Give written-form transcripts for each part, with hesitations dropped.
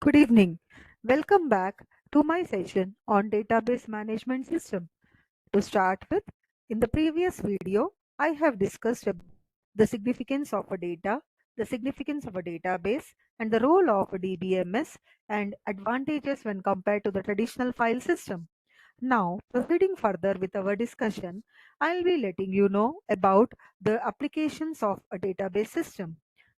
Good evening. Welcome back to my session on database management system. To start with, in the previous video, I have discussed about the significance of a data, the significance of a database, and the role of a DBMS and advantages when compared to the traditional file system. Now, proceeding further with our discussion, I'll be letting you know about the applications of a database system.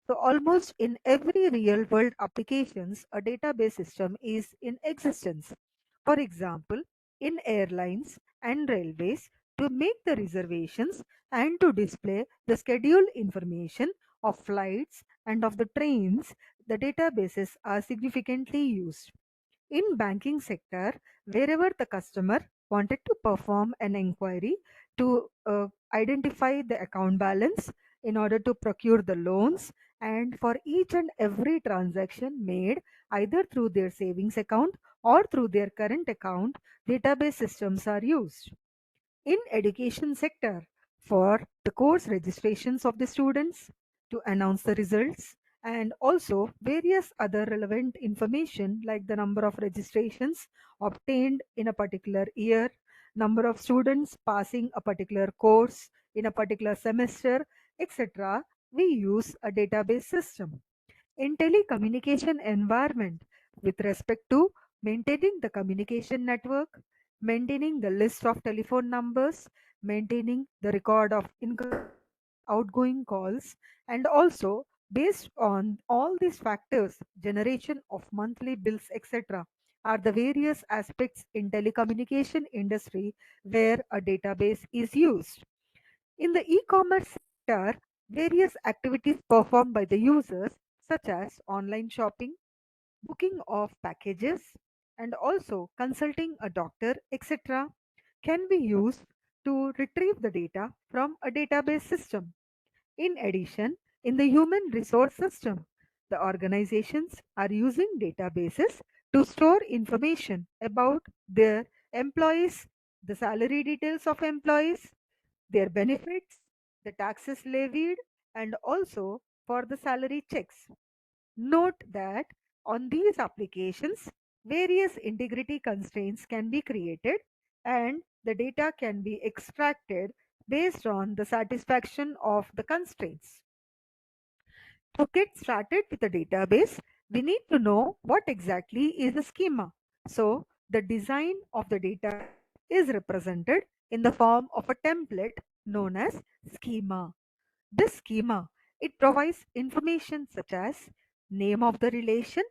So almost in every real world applications, a database system is in existence. For example, in airlines and railways, to make the reservations and to display the schedule information of flights and of the trains, the databases are significantly used. In banking sector, wherever the customer wanted to perform an inquiry to identify the account balance in order to procure the loans, and for each and every transaction made either through their savings account or through their current account, database systems are used. In education sector, for the course registrations of the students, to announce the results, and also various other relevant information like the number of registrations obtained in a particular year, number of students passing a particular course in a particular semester, etc. We use a database system. In telecommunication environment, with respect to maintaining the communication network, maintaining the list of telephone numbers, maintaining the record of incoming outgoing calls, and also based on all these factors, generation of monthly bills, etc., are the various aspects in telecommunication industry where a database is used. In the e-commerce sector, various activities performed by the users such as online shopping, booking of packages, and also consulting a doctor, etc., can be used to retrieve the data from a database system. In addition, in the human resource system, the organizations are using databases to store information about their employees, the salary details of employees, their benefits, the taxes levied, and also for the salary checks. Note that on these applications, various integrity constraints can be created and the data can be extracted based on the satisfaction of the constraints. To get started with a database, we need to know what exactly is a schema. So, the design of the data is represented in the form of a template known as schema. This schema, it provides information such as name of the relation,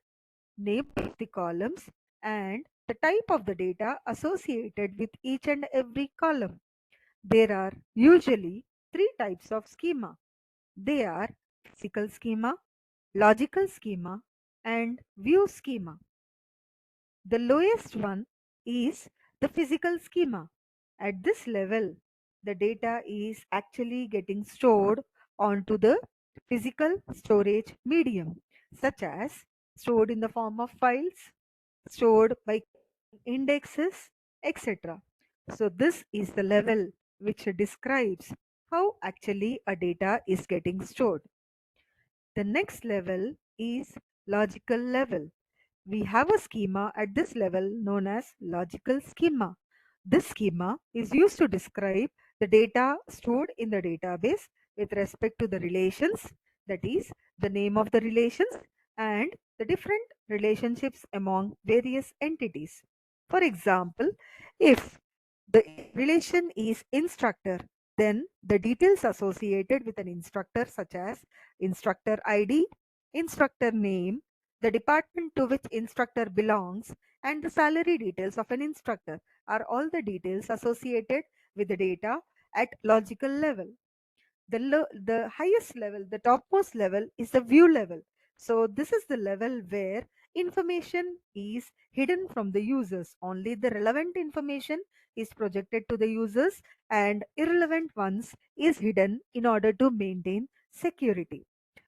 name of the columns, and the type of the data associated with each and every column. There are usually three types of schema. They are physical schema, logical schema, and view schema. The lowest one is the physical schema. At this level, the data is actually getting stored onto the physical storage medium, such as stored in the form of files, stored by indexes, etc. So this is the level which describes how actually a data is getting stored. The next level is logical level. We have a schema at this level known as logical schema. This schema is used to describe the data stored in the database with respect to the relations, that is, the name of the relations and the different relationships among various entities. For example, if the relation is instructor, then the details associated with an instructor, such as instructor ID, instructor name, the department to which instructor belongs, and the salary details of an instructor are all the details associated with the data at logical level. The highest level, the topmost level is the view level. So this is the level where information is hidden from the users. Only the relevant information is projected to the users and irrelevant ones is hidden in order to maintain security.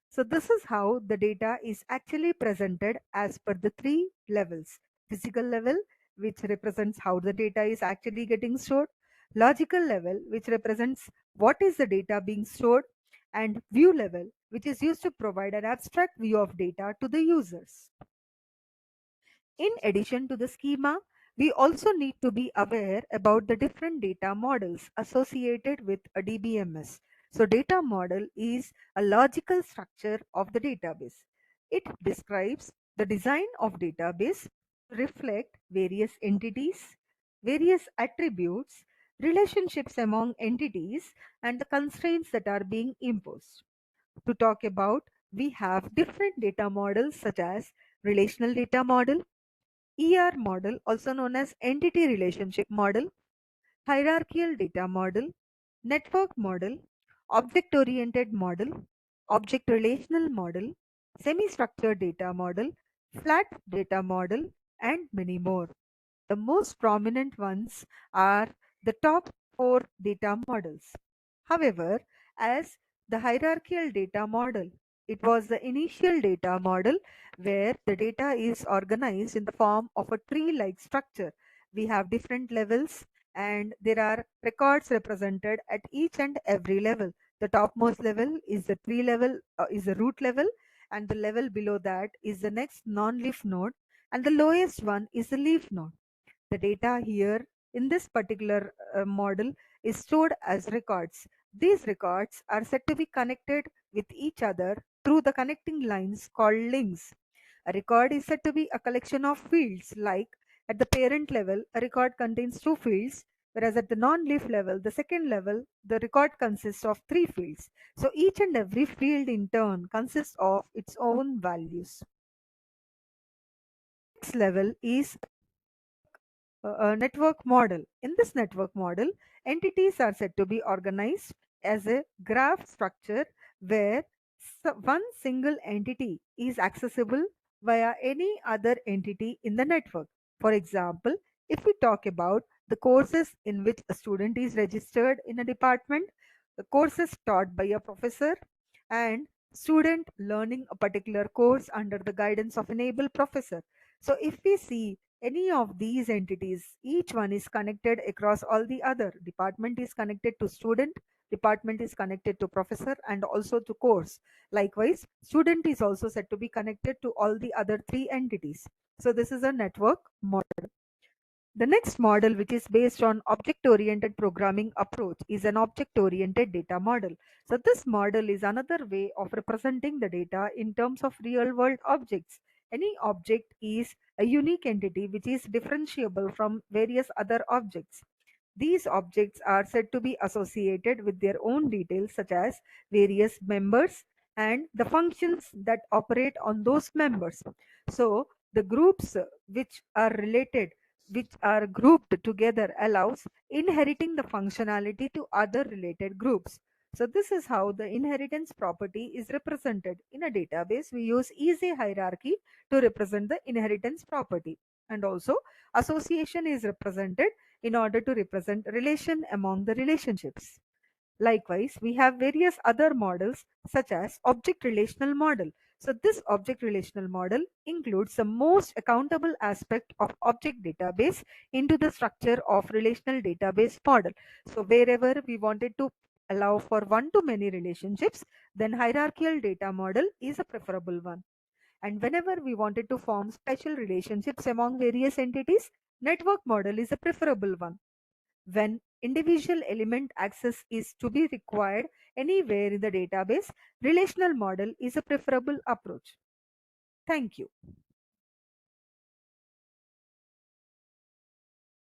So this is how the data is actually presented as per the three levels. Physical level, which represents how the data is actually getting stored. Logical level, which represents what is the data being stored. And view level, which is used to provide an abstract view of data to the users. In addition to the schema, we also need to be aware about the different data models associated with a DBMS. So data model is a logical structure of the database. It describes the design of database to reflect various entities, various attributes, relationships among entities, and the constraints that are being imposed. To talk about, we have different data models such as relational data model, ER model, also known as entity relationship model, hierarchical data model, network model, object oriented model, object relational model, semi structured data model, flat data model, and many more. The most prominent ones are the top four data models. However, as the hierarchical data model, it was the initial data model where the data is organized in the form of a tree-like structure. We have different levels and there are records represented at each and every level. The topmost level is the tree level, is the root level, and the level below that is the next non-leaf node, and the lowest one is the leaf node. The data here in this particular model is stored as records. These records are said to be connected with each other through the connecting lines called links. A record is said to be a collection of fields, like at the parent level, a record contains two fields, whereas at the non-leaf level, the second level, the record consists of three fields. So each and every field in turn consists of its own values. Next level is network model. In this network model, entities are said to be organized as a graph structure where one single entity is accessible via any other entity in the network. For example, if we talk about the courses in which a student is registered in a department, the courses taught by a professor, and student learning a particular course under the guidance of an able professor. So if we see any of these entities, each one is connected across all the other. Department is connected to student, department is connected to professor, and also to course. Likewise, student is also said to be connected to all the other three entities. So this is a network model. The next model, which is based on object-oriented programming approach, is an object-oriented data model. So this model is another way of representing the data in terms of real-world objects. Any object is a unique entity which is differentiable from various other objects. These objects are said to be associated with their own details, such as various members and the functions that operate on those members. So the groups which are related, which are grouped together, allows inheriting the functionality to other related groups. So this is how the inheritance property is represented. In a database, we use easy hierarchy to represent the inheritance property. And also association is represented in order to represent relation among the relationships. Likewise, we have various other models such as object relational model. So this object relational model includes the most accountable aspect of object database into the structure of relational database model. So wherever we wanted to allow for one to many relationships, then hierarchical data model is a preferable one. And whenever we wanted to form special relationships among various entities, network model is a preferable one. When individual element access is to be required anywhere in the database, relational model is a preferable approach. Thank you.